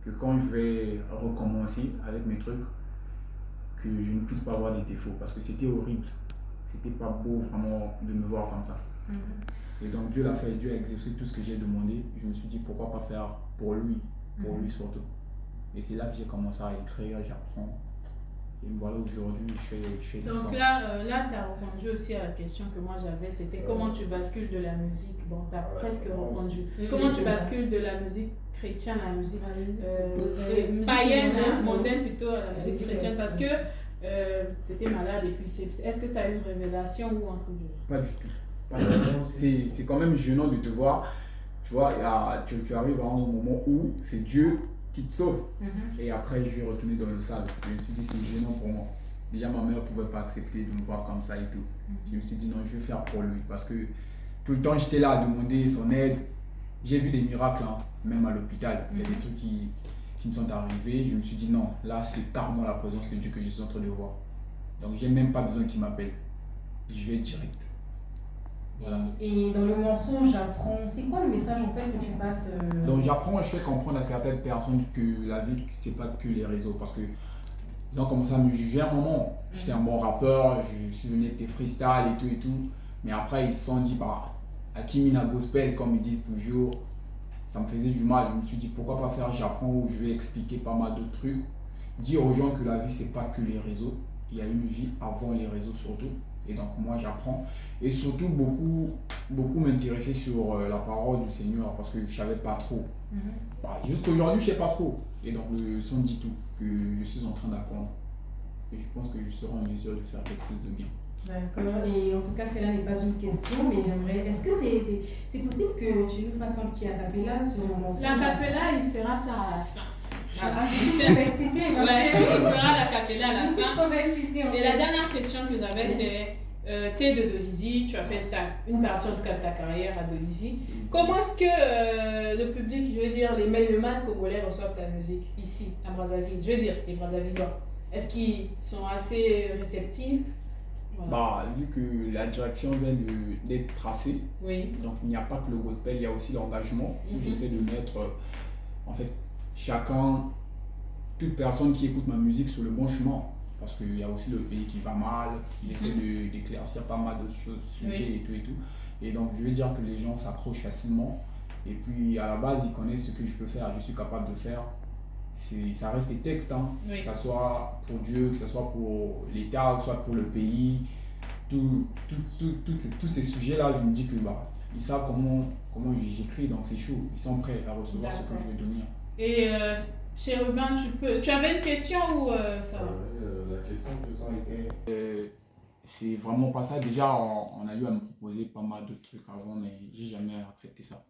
que quand je vais recommencer avec mes trucs, que je ne puisse pas avoir des défauts parce que c'était horrible. C'était pas beau vraiment de me voir comme ça. Et donc Dieu l'a fait, Dieu a exaucé tout ce que j'ai demandé. Je me suis dit pourquoi pas faire pour lui surtout. Et c'est là que j'ai commencé à écrire, j'apprends. Et voilà, aujourd'hui, je fais des sons. Donc là tu as répondu aussi à la question que moi j'avais, c'était comment tu bascules de la musique, bon tu as presque répondu, comment tu bascules de la musique chrétienne à la musique païenne, mondaine plutôt, à la musique chrétienne, parce que tu étais malade et puis est-ce que tu as eu une révélation ou un truc du genre? Pas du tout. Pas du tout. C'est quand même gênant de te voir. Tu vois, tu arrives à un moment où c'est Dieu qui te sauve. Et après, je vais retourner dans le sable. Je me suis dit, c'est gênant pour moi. Déjà, ma mère ne pouvait pas accepter de me voir comme ça et tout. Je me suis dit, non, je vais faire pour lui. Parce que tout le temps, j'étais là à demander son aide. J'ai vu des miracles, hein, même à l'hôpital. Il y a des trucs qui me sont arrivés. Je me suis dit, non, là, c'est carrément la présence de Dieu que je suis en train de voir. Donc, j'ai même pas besoin qu'il m'appelle. Je vais direct. Voilà. Et dans le mensonge, j'apprends. C'est quoi le message en fait que tu passes Donc j'apprends et je fais comprendre à certaines personnes que la vie, c'est pas que les réseaux. Parce que ils ont commencé à me juger à un moment. J'étais un bon rappeur, je suis venu avec des freestyles et tout. Mais après, ils se sont dit, bah, Akimina Gospel, comme ils disent toujours, ça me faisait du mal. Je me suis dit, pourquoi pas faire j'apprends où je vais expliquer pas mal de trucs. Dire aux gens que la vie, c'est pas que les réseaux. Il y a une vie avant les réseaux surtout. Et donc moi j'apprends et surtout beaucoup m'intéresser sur la parole du Seigneur parce que je ne savais pas trop. Bah, jusqu'aujourd'hui je ne sais pas trop. Et donc le son dit tout que je suis en train d'apprendre. Et je pense que je serai en mesure de faire quelque chose de bien. D'accord, et en tout cas celle-là n'est pas une question, mais j'aimerais. Est-ce que c'est possible que tu nous fasses un petit acapella sur mon mensonge? L'acapella, il fera ça à la fin. Ah, je suis trop excitée. Ouais, il fera l'acapella à la fin. Je suis trop excitée. Et la dernière question que j'avais, c'est t'es de Dolisie, tu as fait une partie en tout cas de ta carrière à Dolisie. Comment est-ce que le public, je veux dire, les mélomanes congolais reçoivent ta musique ici, à Brazzaville? Je veux dire, les Brazzavillois. Est-ce qu'ils sont assez réceptifs? Voilà. Bah, vu que la direction vient d'être tracée, donc il n'y a pas que le gospel, il y a aussi l'engagement. J'essaie de mettre, en fait, toute personne qui écoute ma musique sur le bon chemin. Parce qu'il y a aussi le pays qui va mal, il essaie d'éclaircir pas mal de sujets et tout. Et donc je veux dire que les gens s'accrochent facilement. Et puis à la base, ils connaissent ce que je peux faire, je suis capable de faire. Ça reste des textes, hein. Que ce soit pour Dieu, que ce soit pour l'État, soit pour le pays. Tous ces sujets-là, je me dis que ils savent comment j'écris, donc c'est chaud. Ils sont prêts à recevoir ce que je vais donner. Et Chérubin, tu avais une question ou ça va? La question était... c'est vraiment pas ça. Déjà, on a eu à me proposer pas mal de trucs avant, mais j'ai jamais accepté ça.